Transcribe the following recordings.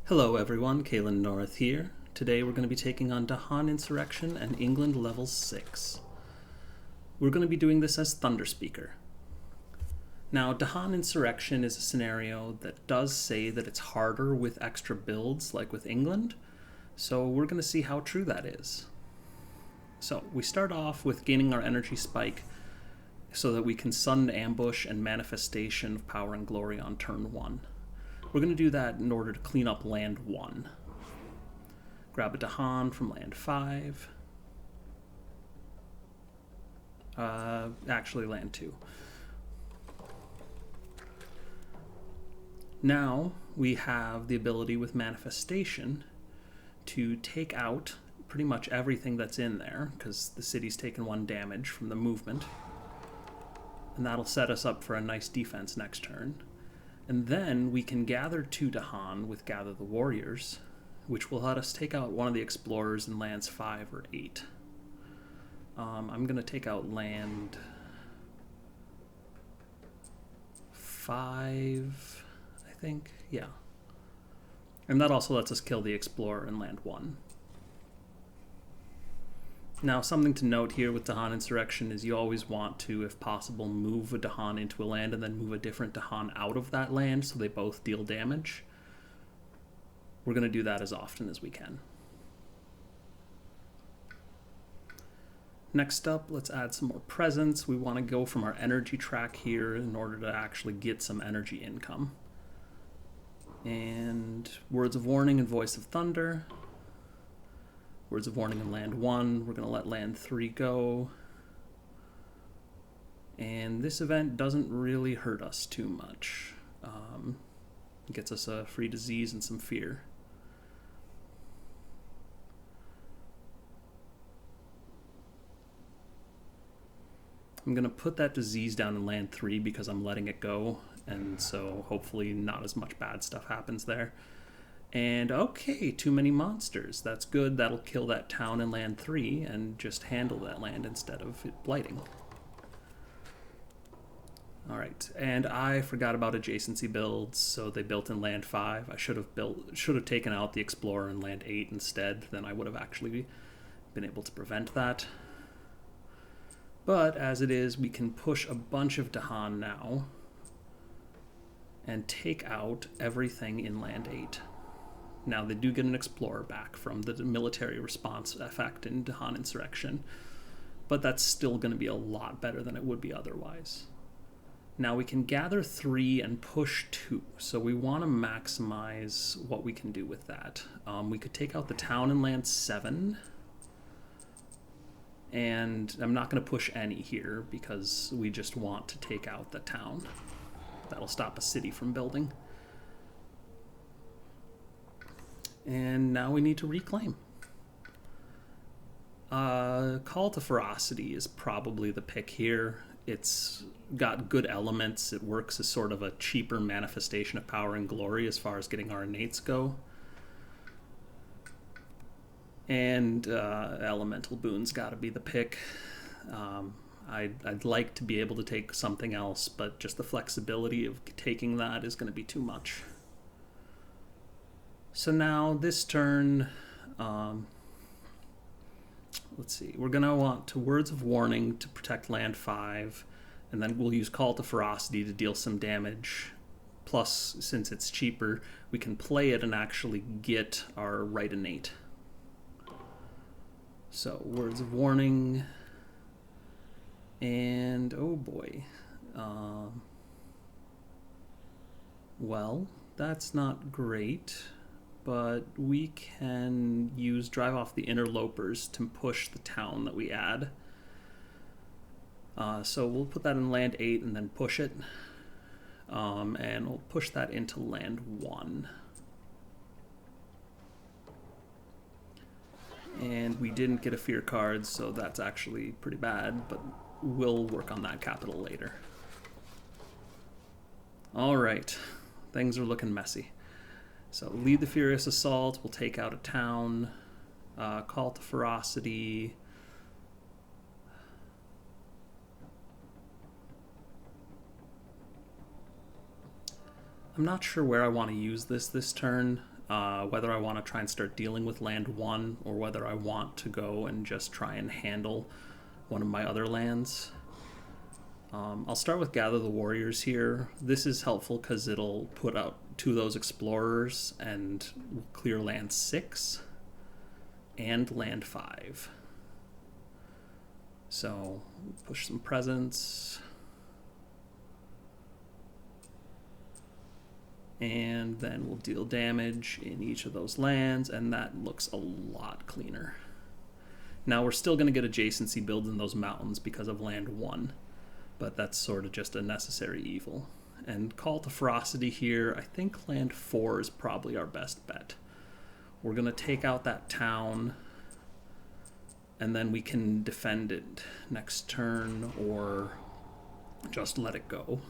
Hello everyone, Kalen North here. Today we're going to be taking on Dahan Insurrection and England level 6. We're going to be doing this as Thunderspeaker. Now, Dahan Insurrection is a scenario that does say that it's harder with extra builds like with England, so we're going to see how true that is. So we start off with gaining our energy spike so that we can sudden ambush and manifestation of power and glory on turn 1. We're going to do that in order to clean up land 1. Grab a Dahan from land 5. Actually land 2. Now we have the ability with manifestation to take out pretty much everything that's in there, because the city's taken 1 damage from the movement. And that'll set us up for a nice defense next turn. And then we can gather 2 Dahan with Gather the Warriors, which will let us take out one of the explorers in lands 5 or 8. I'm going to take out land 5, I think. Yeah. And that also lets us kill the explorer in land 1. Now, something to note here with Dahan Insurrection is you always want to, if possible, move a Dahan into a land and then move a different Dahan out of that land so they both deal damage. We're going to do that as often as we can. Next up, let's add some more presence. We want to go from our energy track here in order to actually get some energy income. And Words of Warning and Voice of Thunder. Words of Warning in land 1, we're going to let land 3 go. And this event doesn't really hurt us too much. It gets us a free disease and some fear. I'm going to put that disease down in land 3 because I'm letting it go, and so hopefully not as much bad stuff happens there. And okay, too many monsters. That's good. That'll kill that town in land 3 and just handle that land instead of it blighting. Alright, and I forgot about adjacency builds, so they built in land 5. I should have taken out the explorer in land 8 instead, then I would have actually been able to prevent that. But as it is, we can push a bunch of Dahan now and take out everything in land 8. Now, they do get an explorer back from the military response effect in Dahan Insurrection, but that's still going to be a lot better than it would be otherwise. Now, we can gather 3 and push 2, so we want to maximize what we can do with that. We could take out the town in land 7, and I'm not going to push any here because we just want to take out the town. That'll stop a city from building. And now we need to reclaim. Call to Ferocity is probably the pick here. It's got good elements. It works as sort of a cheaper manifestation of power and glory as far as getting our innates go. And elemental boons got to be the pick. I'd like to be able to take something else, but just the flexibility of taking that is going to be too much. So now this turn, let's see, we're going to want to Words of Warning to protect land 5, and then we'll use Call to Ferocity to deal some damage. Plus, since it's cheaper, we can play it and actually get our right innate. So, Words of Warning, and oh boy. Well, that's not great. But we can use Drive Off the Interlopers to push the town that we add. So we'll put that in land 8 and then push it. And we'll push that into land 1. And we didn't get a fear card, so that's actually pretty bad, but we'll work on that capital later. Alright, things are looking messy. So lead the Furious Assault, we'll take out a town, Call to Ferocity. I'm not sure where I want to use this turn. whether I want to try and start dealing with land 1 or whether I want to go and just try and handle one of my other lands. I'll start with Gather the Warriors here. This is helpful because it'll put out 2 of those explorers and clear land 6 and land 5. So push some presence. And then we'll deal damage in each of those lands, and that looks a lot cleaner. Now we're still going to get adjacency builds in those mountains because of land 1, but that's sort of just a necessary evil. And Call to Ferocity here, I think land 4 is probably our best bet. We're going to take out that town, and then we can defend it next turn or just let it go.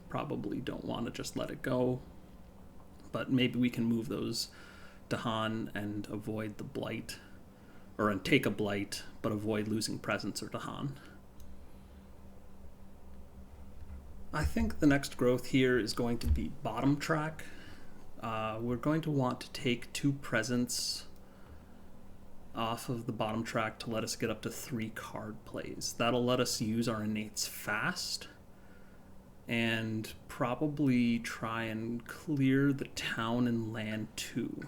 Probably don't want to just let it go, but maybe we can move those Dahan and avoid the blight, and take a blight, but avoid losing presence or Dahan. I think the next growth here is going to be bottom track. We're going to want to take 2 presence off of the bottom track to let us get up to 3 card plays. That'll let us use our innates fast and probably try and clear the town in land 2.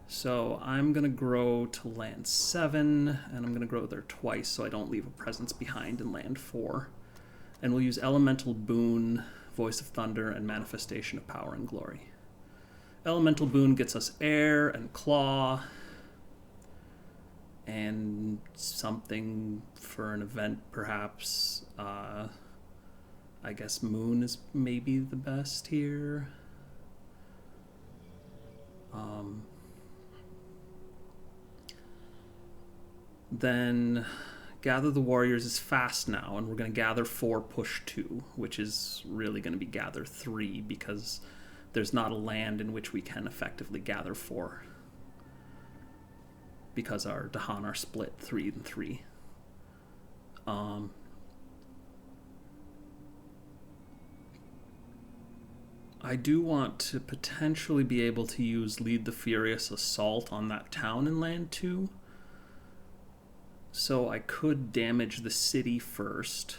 So I'm going to grow to land 7, and I'm going to grow there twice so I don't leave a presence behind in land 4. And we'll use Elemental Boon, Voice of Thunder, and Manifestation of Power and Glory. Elemental Boon gets us Air and Claw, and something for an event perhaps. I guess Moon is maybe the best here. Then Gather the Warriors is fast now, and we're going to gather 4, push 2, which is really going to be gather 3 because there's not a land in which we can effectively gather 4 because our Dahan are split 3 and 3. I do want to potentially be able to use Lead the Furious Assault on that town in land 2. So I could damage the city first.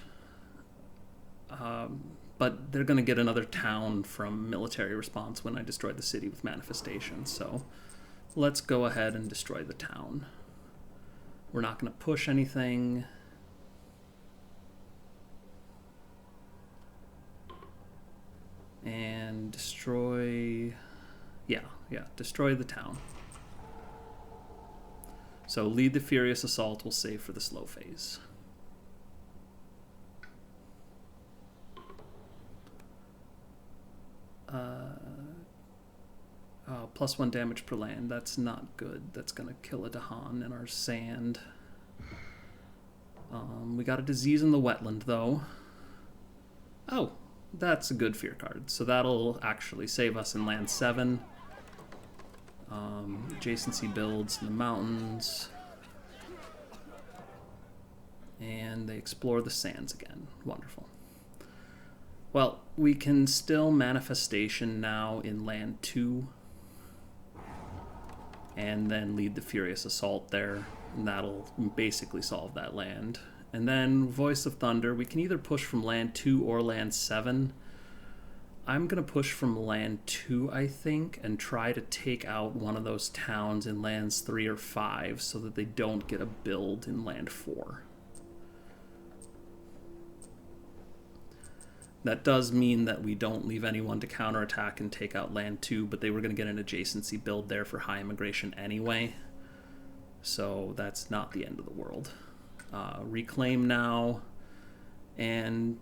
But they're going to get another town from military response when I destroy the city with manifestation. So let's go ahead and destroy the town. We're not going to push anything. And destroy, destroy the town. So Lead the Furious Assault will save for the slow phase. +1 damage per land, that's not good. That's gonna kill a Dahan in our sand. We got a disease in the wetland though. Oh, that's a good fear card. So that'll actually save us in land 7. Adjacency builds in the mountains. And they explore the sands again. Wonderful. Well, we can still manifestation now in land 2. And then Lead the Furious Assault there. And that'll basically solve that land. And then Voice of Thunder, we can either push from land 2 or land 7. I'm going to push from land 2, I think, and try to take out one of those towns in lands 3 or 5 so that they don't get a build in land 4. That does mean that we don't leave anyone to counterattack and take out land 2, but they were going to get an adjacency build there for high immigration anyway. So that's not the end of the world. Reclaim now. And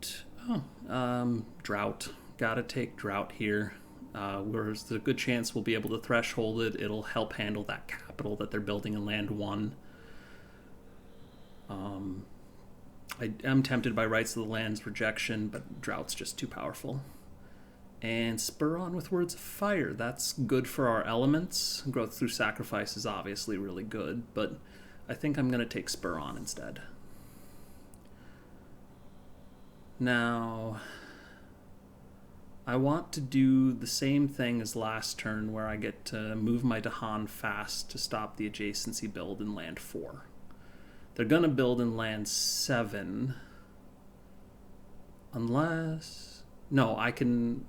Drought. Gotta take Drought here. There's a good chance we'll be able to threshold it. It'll help handle that capital that they're building in land 1. I am tempted by Rights of the Land's rejection, but Drought's just too powerful. And Spur on with Words of Fire. That's good for our elements. Growth through Sacrifice is obviously really good, but I think I'm going to take Spur on instead. Now, I want to do the same thing as last turn where I get to move my Dahan fast to stop the adjacency build in land 4. They're going to build in land 7 unless... No, I can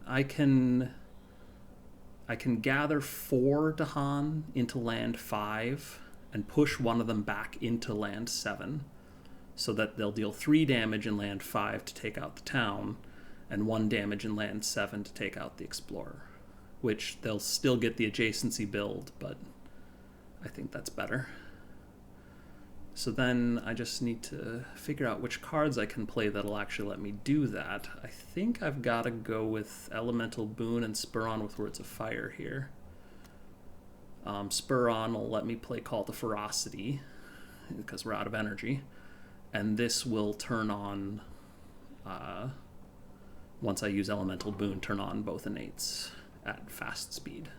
gather 4 Dahan into land 5 and push one of them back into land 7 so that they'll deal 3 damage in land 5 to take out the town and 1 damage in land 7 to take out the explorer, which they'll still get the adjacency build, but I think that's better. So then I just need to figure out which cards I can play that'll actually let me do that. I think I've got to go with Elemental Boon and Spur On with Words of Fire here. Spur On will let me play Call to Ferocity because we're out of energy, and this will turn on, once I use Elemental Boon, turn on both innates at fast speed.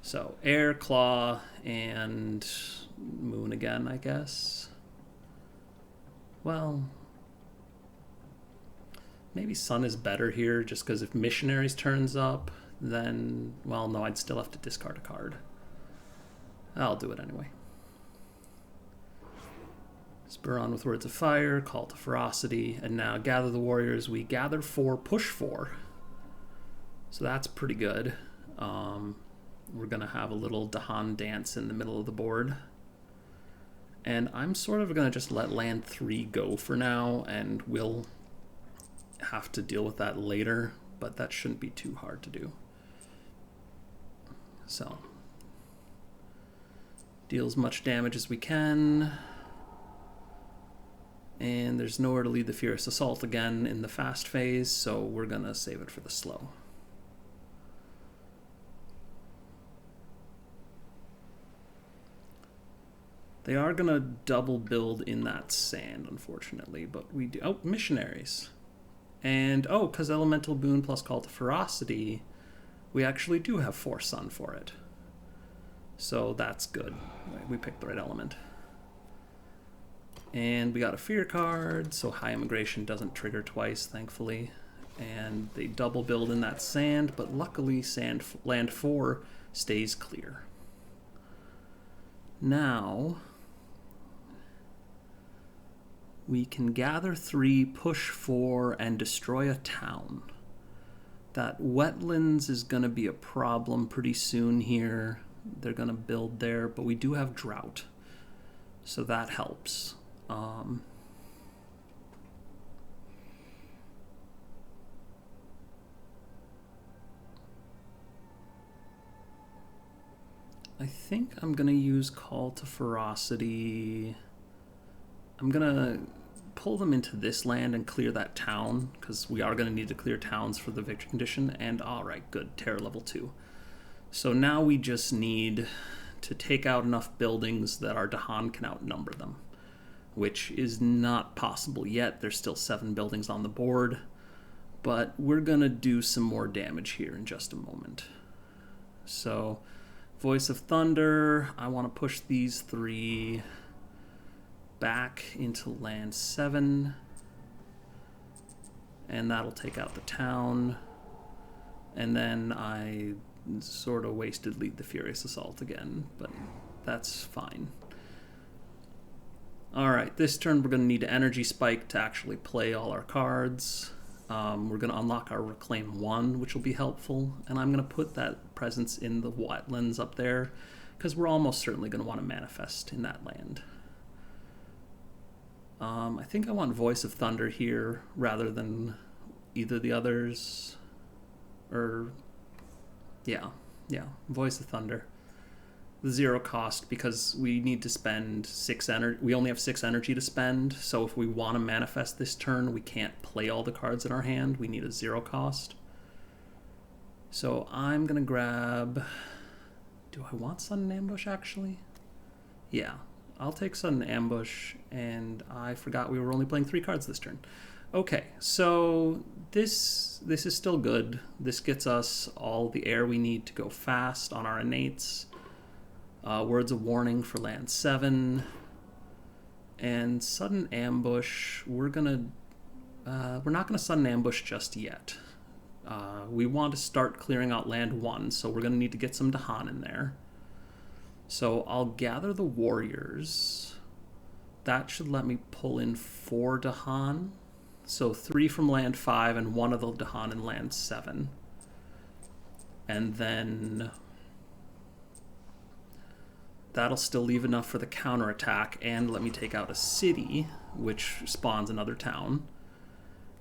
So Air, Claw, and Moon again, I guess. Well, maybe Sun is better here, just because if Missionaries turns up, then, well, no, I'd still have to discard a card. I'll do it anyway. Spur On with Words of Fire, Call to Ferocity, and now Gather the Warriors. We gather 4, push 4. So that's pretty good. We're going to have a little Dahan dance in the middle of the board. And I'm sort of going to just let land 3 go for now, and we'll have to deal with that later, but that shouldn't be too hard to do. So, deal as much damage as we can. And there's nowhere to lead the Furious Assault again in the fast phase, so we're going to save it for the slow. They are going to double build in that sand, unfortunately, but we do... Oh, Missionaries. And, oh, because Elemental Boon plus Call to Ferocity, we actually do have 4 Sun for it. So that's good. We picked the right element. And we got a Fear card, so High Immigration doesn't trigger twice, thankfully. And they double build in that sand, but luckily land 4 stays clear. Now... we can gather 3, push 4, and destroy a town. That wetlands is going to be a problem pretty soon here. They're going to build there, but we do have drought, so that helps. I think I'm going to use Call to Ferocity. I'm going to pull them into this land and clear that town, because we are going to need to clear towns for the victory condition. And alright, good, terror level 2. So now we just need to take out enough buildings that our Dahan can outnumber them, which is not possible yet. There's still 7 buildings on the board, but we're going to do some more damage here in just a moment. So, Voice of Thunder, I want to push these 3... back into land 7, and that'll take out the town, and then I sort of wasted Lead the Furious Assault again, but that's fine. Alright, this turn we're going to need an Energy Spike to actually play all our cards. We're going to unlock our Reclaim 1, which will be helpful, and I'm going to put that presence in the wetlands up there, because we're almost certainly going to want to manifest in that land. I think I want Voice of Thunder here rather than either the others. Or, yeah, Voice of Thunder. The 0 cost, because we need to spend 6 energy. We only have 6 energy to spend, so if we want to manifest this turn, we can't play all the cards in our hand. We need a 0 cost. So I'm going to grab... Do I want Sudden Ambush, actually? Yeah. I'll take Sudden Ambush, and I forgot we were only playing 3 cards this turn. Okay, so this is still good. This gets us all the air we need to go fast on our innates. Words of Warning for land 7. And Sudden Ambush, we're not gonna Sudden Ambush just yet, We want to start clearing out land 1, so we're going to need to get some Dahan in there. So I'll gather the warriors. That should let me pull in 4 Dahan. So 3 from land 5 and 1 of the Dahan in land 7. And then that'll still leave enough for the counterattack and let me take out a city, which spawns another town.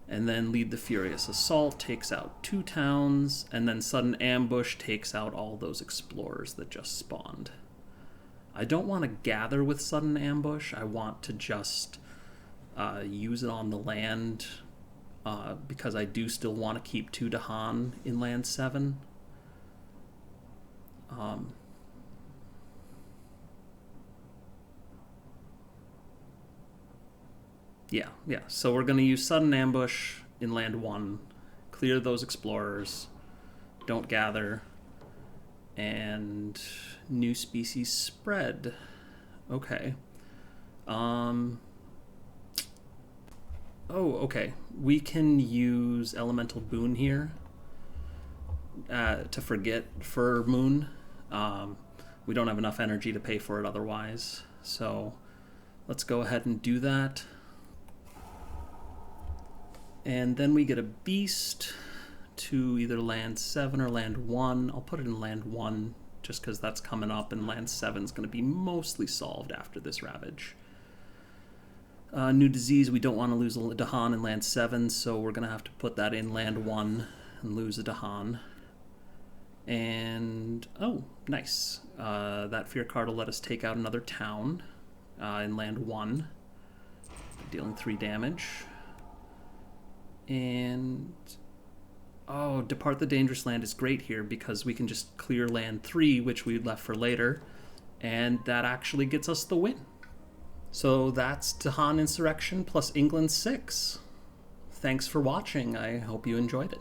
And then lead the Furious Assault takes out 2 towns, and then Sudden Ambush takes out all those explorers that just spawned. I don't want to gather with Sudden Ambush. I want to just use it on the land because I do still want to keep 2 Dahan in land 7. Yeah. So we're going to use Sudden Ambush in land 1, clear those explorers, don't gather, and new species spread. Okay. Okay. We can use Elemental Boon here to forget for Moon. We don't have enough energy to pay for it otherwise. So let's go ahead and do that. And then we get a beast to either land 7 or land 1. I'll put it in land 1 just because that's coming up, and land 7 is going to be mostly solved after this ravage. New disease, we don't want to lose a Dahan in land 7, so we're going to have to put that in land 1 and lose a Dahan. And, oh, nice. That fear card will let us take out another town in land 1, dealing 3 damage. And Depart the Dangerous Land is great here because we can just clear land 3, which we left for later, and that actually gets us the win. So that's Dahan Insurrection plus England 6. Thanks for watching. I hope you enjoyed it.